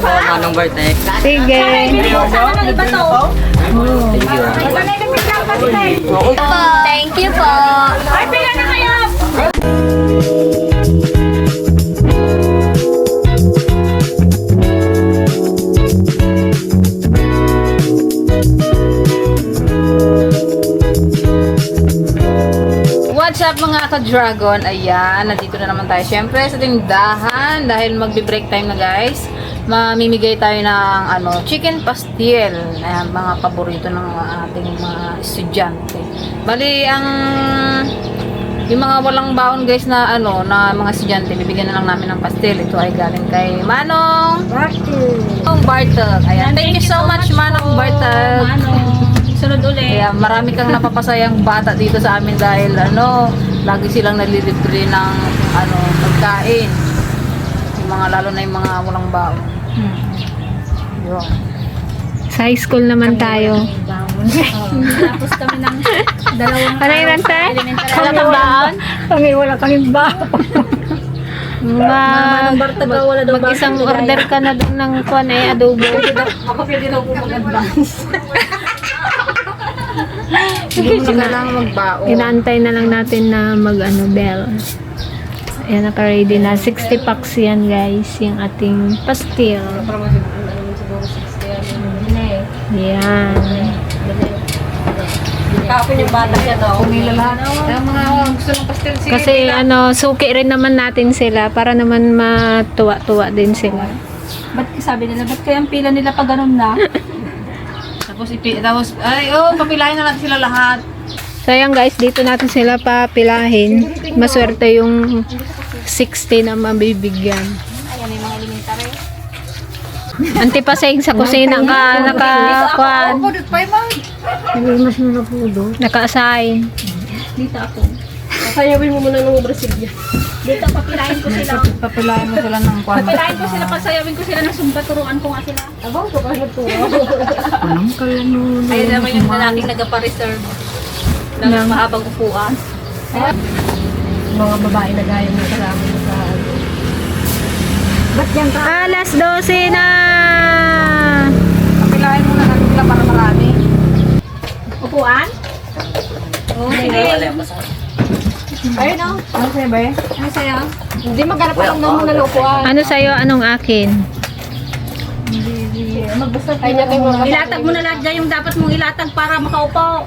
po, Manong Bartek. Sige. Thank you po. Ay, pila na kayo! What's up mga ka-dragon? Ayan, nandito na naman tayo syempre sa tindahan dahil magbe-break time na guys. Mamimigay tayo ng chicken pastil. Ayan, mga paborito ng ating mga estudyante. Bali, yung mga walang baon guys na na mga estudyante, bibigyan na lang namin ng pastil. Ito ay galing kay Manong Bartek. Ayan, thank you so much Manong Bartek. Sunod ulit. Kaya marami kang napapasayang bata dito sa amin dahil lagi silang nalilibre ng pagkain. Yung mga lalo na yung mga walang baon. Yun. Sa high school naman tayo. Tapos kami ng dalawang Ano yung ranta? Wala kang baon? Kami wala kaming baon. Mag-isang order ka na doon ng adobo. Ako pwede na po mag-advance. Hindi mo na kailangan magbaon. Inaantay na lang natin na bell. Ayan, naka-ready na. 60 packs yan, guys. Yung ating pastil. Yan. Kapon yung bata niya daw. Kumila lahat. Yung mga gusto ng pastel sige. Kasi suki rin naman natin sila para naman matuwa-tuwa din sila. Ba't sabi nila, ba't kaya ang pila nila pag ganun na? Tapos papilahin na natin sila lahat. So ayan guys, dito natin sila papilahin. Maswerte yung 60 na mabibigyan. Ayan, may mga elementary. Antipaseng sa kusina ka naka-kuan. Naka-assign. Dito ako. Sayawin mo muna ng Brasilia. Dito, papilahin ko sila. Papilahin mo sila ng kwan. Papilahin ko sila, pasayawin ko sila ng sumba, turuan ko nga sila. Abang, kapag Ayun naman yung lalaking nagpa-reserve ng mahabang upuan. Mga babae na gaya mo kasama mo sa Ba't yan ka? Alas 12 na! Papilahin mo na natin sila para marami. Upuan? Oo, sige. Ayun o. Ano sa'yo ba eh? Ano sa'yo? Hindi maghanap pa lang naman na lupuan. Ano sa'yo? Anong akin? Magbasta tayo na kayo mga Ilatag mo na lahat dyan yung dapat mong ilatag para makaupo.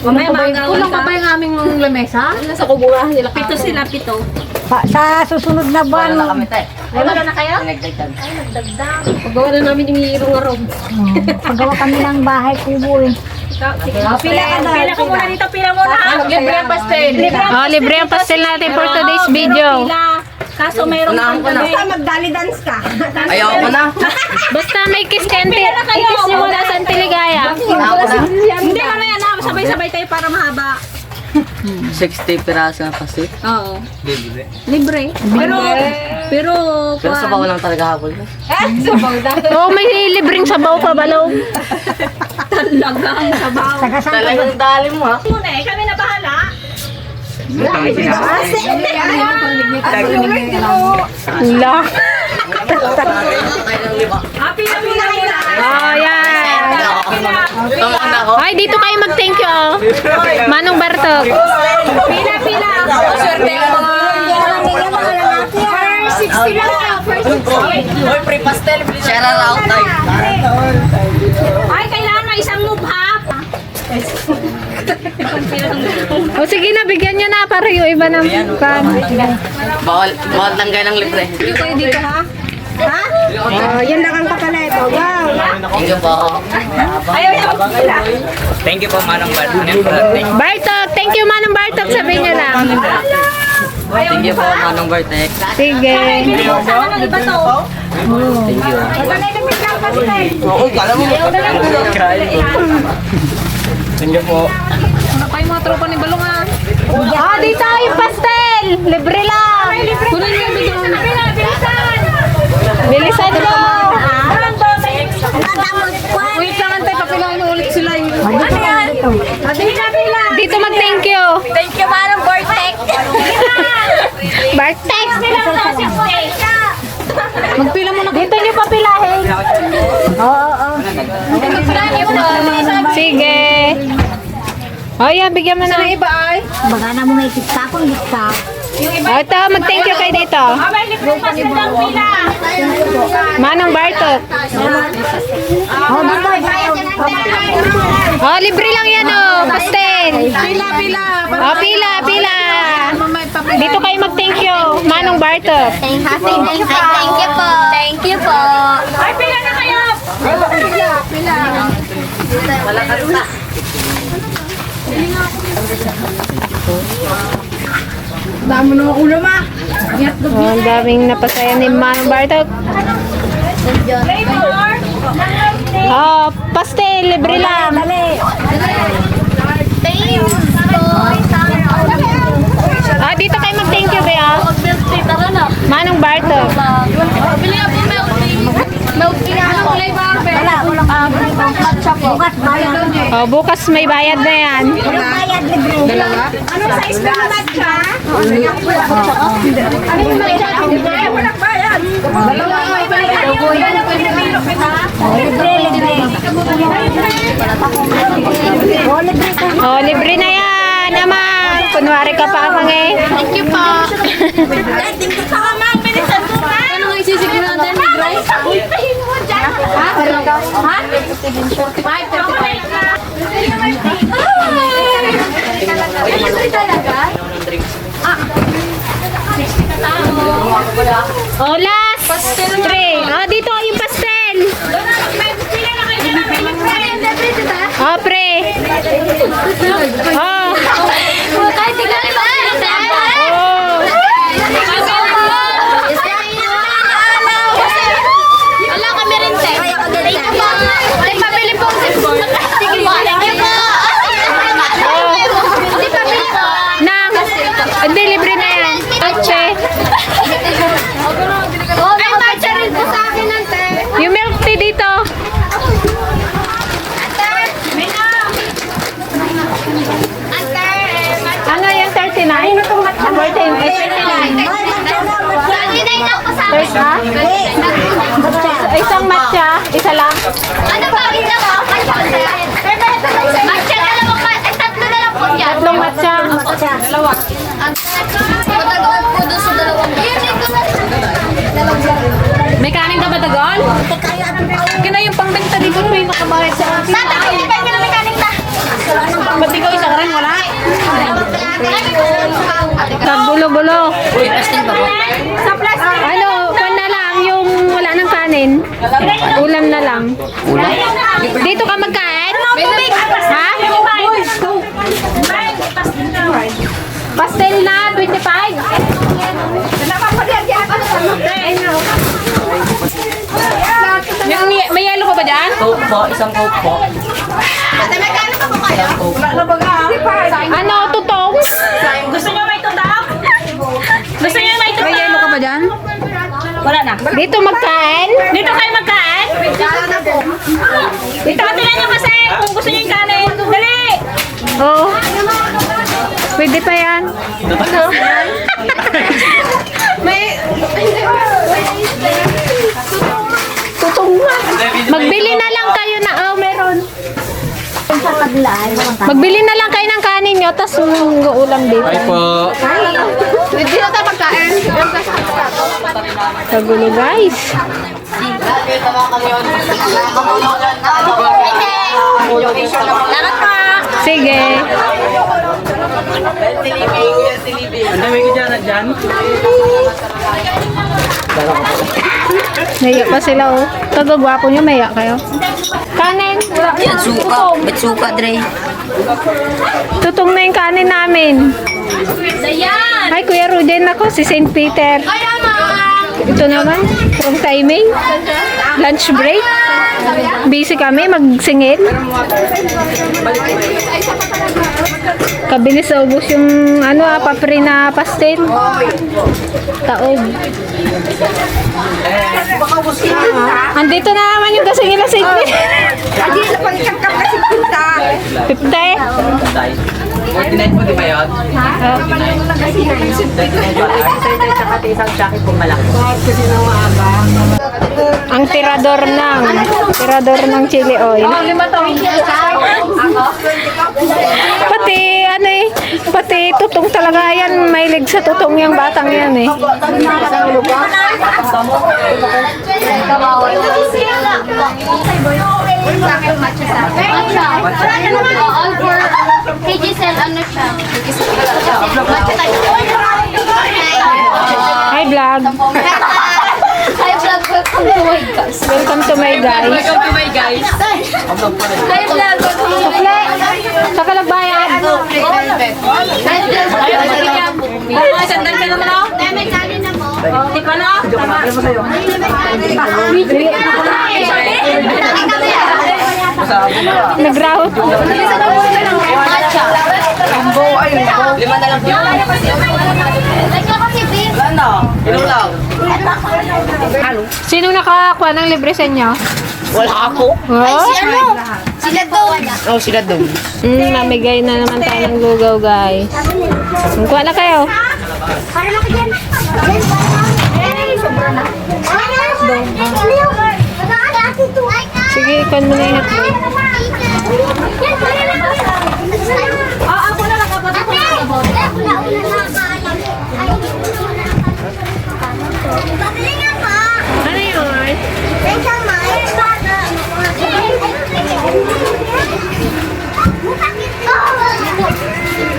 Mamaya Kulang pa ba yung aming lamesa? Nasa kuburahan nila. Pito sila, pito. Sa susunod na buwan, Wala na kami tayo. Wala na kayo? Nagdagdag. Ay, nagdagdag. Paggawa na namin yung irong-arong. paggawa kami ng bahay kubo eh. Pila ka na. Pila ko muna dito, pila muna. Libre ang pastel. Oh, libre ang pastel natin for today's video. Pila. Kaso mayroon Unahan ko na. Magdali dance ka. Ayaw ko na. Basta may kiss kente. Kiss nyo muna sa Antiligaya. Unahan ko na. Hindi, mamaya na. Sabay-sabay tayo para mahaba. 60 piraso na pastil. Oo. Libre. Libre. Pero Pero sa bawa lang talaga habol. Oh, may libreng sabaw pa balaw. talagang sabaw. Talagang dali mo ha. Muna eh, kami na bahala. La. Happy na muna muna. Oh, yan. Tama na ako. Ay, dito kayo mag-thank you, oh. Manong Bartok. Pila, pila. First 60 lang na. First 60. Oy, free pastel. Share out tayo. Ay, kailangan may isang move half. O sige na, bigyan nyo na para yung iba ng kan. Bawal lang kayo ng libre. Yan lang ang papaleto. Wow! Thank you po. Ayaw niya magpila. Thank you po, Manong Bartek. Bartok, thank you Manong Bartok, sabihin nyo lang. Thank you po, Manong Bartek. Sige. Saan ang iba to? Thank you. Oo, kala mo. Thank you po. Ano pa yung mga tropa ni Balong ah? Oh, dito yung pastel. Libre lang. Kunin mo yung bidon. Bilisan mo. Wait lang antay, papilahin mo ulit sila yung... Dito mag-thank you. Thank you, Manong Bartek. Bartek. Magpila mo na. Dito nyo papila. Oh, yeah, bigyan mo na. Iba ay. Baga na mo may kita kung kita. Oh, ito, mag-thank you kayo dito. Manong Bartok. Oh, bye. Oh, libre lang yan, oh. Pastel. Pila. Oh, pila. Dito kayo mag-thank you. Manong Bartok. Thank you po. Thank you po. Ay, pila na kayo. Pila. Damo na ulo ma. Oh, ang daming napasaya ni Manong Bartok. Oh, pastel, libre lang. Ah, dito kayo mag-thank you, Bea. Manong Bartok. Bili ako milk tea. Milk tea na ako. Bukas bayad. Oh, bukas may bayad na yan. Bayad libre. Dalawa? Ano size na matcha? Ano yung matcha? Walang bayad. Dalawa nga Libre. Oh, libre na yan, naman. Kunwari ka pa, amang eh. Thank you po. Ano nga isisig natin? May rice? Ha? Ha? 45, 35. Oh, last. Pre. Oh, dito yung pastel. Oh, pre. Oh. Kahit tignan ba? Oh. Wala kami rin, te. Ay, pabili po. Sige, thank you po. Hindi, pabili po. Nang. Hindi, libre na yan. Atche. Ay, matcha rin po sa akin, ante. Yung milk tea dito. Ano yung 39? Ano itong matcha? 39. Ha? Isang matcha. Isa lang. Ano ba? Isa ba? Matcha na lang po. Tatlo na lang po yan. Tatlong matcha. Dalawa. Matagal po doon sa dalawang matcha. May kanin ka ba, Dagol? Kina yung pangbenta dito may nakabayad sa akin. Tata, hindi pa yung mekanik na. Ba't ikaw isang rin wala? Kagulo-gulo. Uy, pastel ba po? Ano, kung na lang yung wala ng kanin. Ulam na lang. Dito ka magkain? Ha? Pastel na, 25. Yung, may yelo ka ba dyan? Coke po, isang Coke po. Mekanik pa po kayo. Ano, tutong? Gusto niyo may tutang? Gusto niyo may tutang? May yelo ka ba dyan? Wala na. Dito magkain? Dito kayo magkain? Dito, tingnan niyo kasi kung gusto niyo yung kanin. Dali! Oo. Pwede pa yan. Tutong nga. Magbili na lang kayo na, oh, meron. Magbili na lang kayo ng kanin nyo, tapos ulam dito. Ay po. Hindi na tayo magkain. Kagulo, guys. Salamat pa! Sige. Ang dami ko dyan. Naiyak pa sila, oh. Kagagwapo nyo, maiyak kayo. Kanin. Yan, suka. Ba't suka, Dre? Tutong na yung kanin namin. Dayan! Ay, Kuya Ruden ako, si St. Peter. Ay, ama! Ito naman, from timing. Lunch break. Busy kami, magsingit. Kabilis sa ubos yung papri na pastel. Taog. Andito na naman yung kasing ila St. Peter. Hindi na pang isang kap kasi punta. 50. 49 po, di ba yun? Ang tirador ng chili oil. Oh, 5 to. Pati tutong talaga yan. Mahilig sa tutong yung batang yan eh. All for KGSL, ano siya? Matcha tayo. Hi vlog. Hi vlog, welcome to my guys. Welcome to my guys. Welcome to my guys. Hi vlog, Sukle. Sa kalagbayan. Hi vlog. Ay, sandal ka naman ako. May kanin na mo. Di pa na? Tama. Nag-route. Matcha. Lima na lang po. Like ako si Bill. Ilong lang. Sino nakakuha ng libre sa inyo? Wala ako. Oh? Sila daw. Oh, sila doon. Namigay na naman tayo ng lugaw, guys. Kuha na kayo. Para lang yan. Sobra na. Sige, ikon mo na yung hotdog. Ako na lang kapag ako na. Ano yun?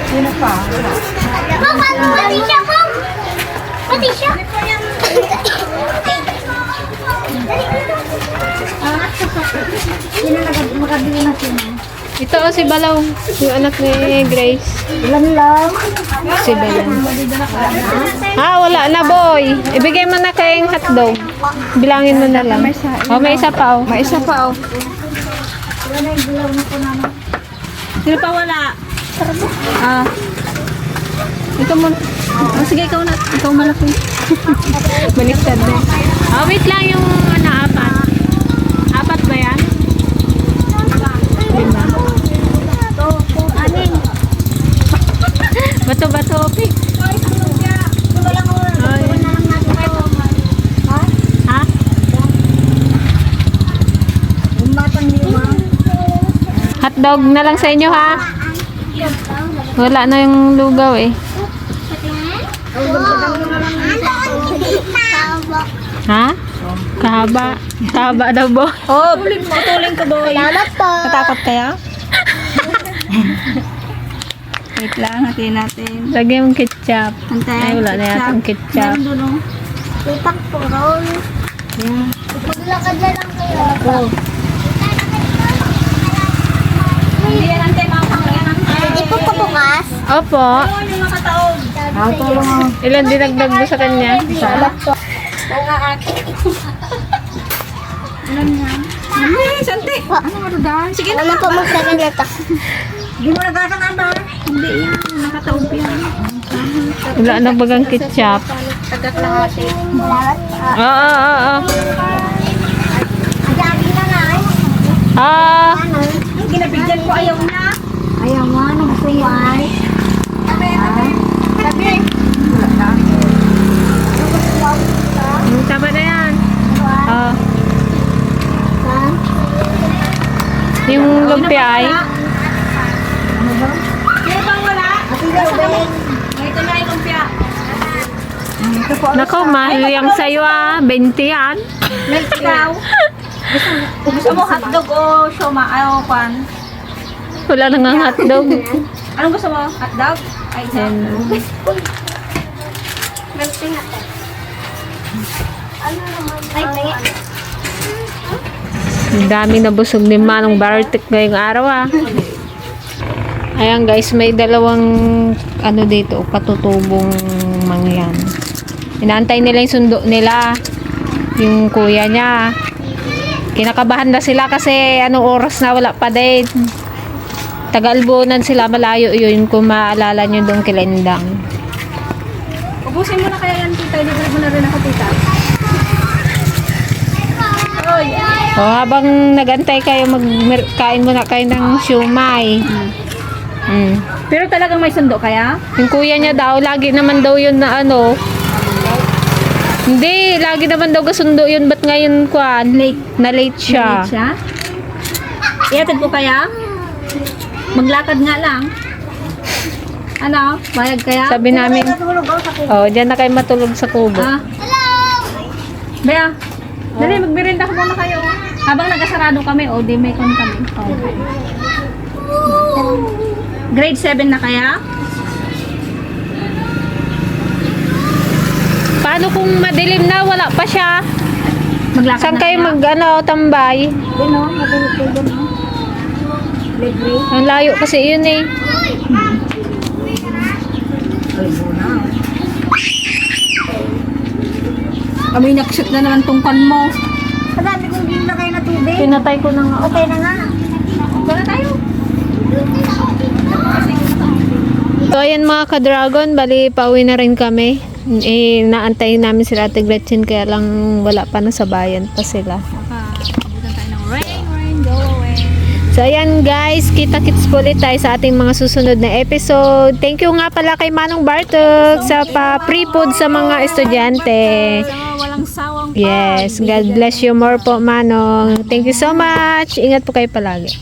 Sino pa? Pati siya, Mom! Pati siya! Sino makabili na sino? Ito si Balaw, yung anak ni Grace. Ilan lang? Si Balaw. Wala na boy. Ibigay mo na kayong hotdog. Bilangin mo na lang. Oh, may isa pa oh. May isa pa oh. Sino pa wala? Ito mo. Sige, ikaw na. Ikaw malaki. Baliktad na. Wait lang yung apat. Apat ba yan? Lima. Bato-bato, Pik. Ha? Hotdog na lang sa inyo, ha? Wala na yung lugaw, eh. Ha? Kahaba. Kahaba daw, boy. Oh, tuling ko boy. Salamat po. Natakot kaya? Wait lang, hatiin natin. Lagyan mong ketchup. Ay, wala na yatang ketchup. Ipak po, roll. Maglakad na lang kayo. Hindi yan ang tema ko. Hindi po pabukas. Opo. Yung makataog. Ilan dinagdag mo sa kanya? Salamat po. Sante. Sige na po magsasalita. Hindi mo nagkakang ba? Hindi yan. Nakataog yan. Wala na bagang ketchup. Tagat lahat eh. Salamat po. Oo. Adagi na nga. Ginabigyan ko ayaw na. Ayaw mo, nagsuway. Tama na yan. Yung lumpia ay. Hindi bang wala? Ito na yung lumpia. Nako, mahal yung sayo 20 yan. Ikaw. Gusto mo hotdog o sioma? Ayaw pan. Wala na nga hotdog. Anong gusto mo? Hotdog? Ay, Ang dami na busog ni Manong Bartik ngayong araw Ayan guys, may dalawang dito, patutubong mangyan. Inaantay nila yung sundo nila. Yung kuya niya. Kinakabahan na sila kasi anong oras na wala pa din. Taga-Albonan sila, malayo yun kung maalala nyo doon kilendang. ubusin mo na kaya yan, tita. Libre mo na rin ako, tita. Habang nagantay kayo, kain muna kayo ng siumay. Pero talagang may sundo kaya? Yung kuya niya daw, lagi naman daw yun na Hindi, lagi naman daw kasundo yun. Ba't ngayon kwan? Late. Na late siya. Late siya? Iatid ko kaya? Maglakad nga lang. Ano? Bayag kaya? Sabi namin, oh, dyan na kayo matulog sa kubo. Ah. Bea, dali, magbirinda ko muna kayo. Habang nagasarado kami, o, di may kon kami. Okay. Grade 7 na kaya? Paano kung madilim na, wala pa siya? Maglakad Saan na kayo kaya? tambay? Doon, no? Matulog ko doon, no? Grade 3. Ang layo kasi yun eh. Kami nakshoot na naman tungkan mo. Madami kong ginlagay na tubig. Pinatay ko na nga. Okay na nga. Okay na tayo. So ayan mga ka-dragon, bali pauwi na rin kami. Eh, naantay namin sila Ate Gretchen kaya lang wala pa na sa bayan pa sila. Abutan tayo ng rain, go away. So ayan guys, kita-kits po ulit tayo sa ating mga susunod na episode. Thank you nga pala kay Manong Bartok sa pa-pre-food sa mga estudyante. Walang sawang Yes, God bless you more po Manong. Thank you so much. Ingat po kayo palagi.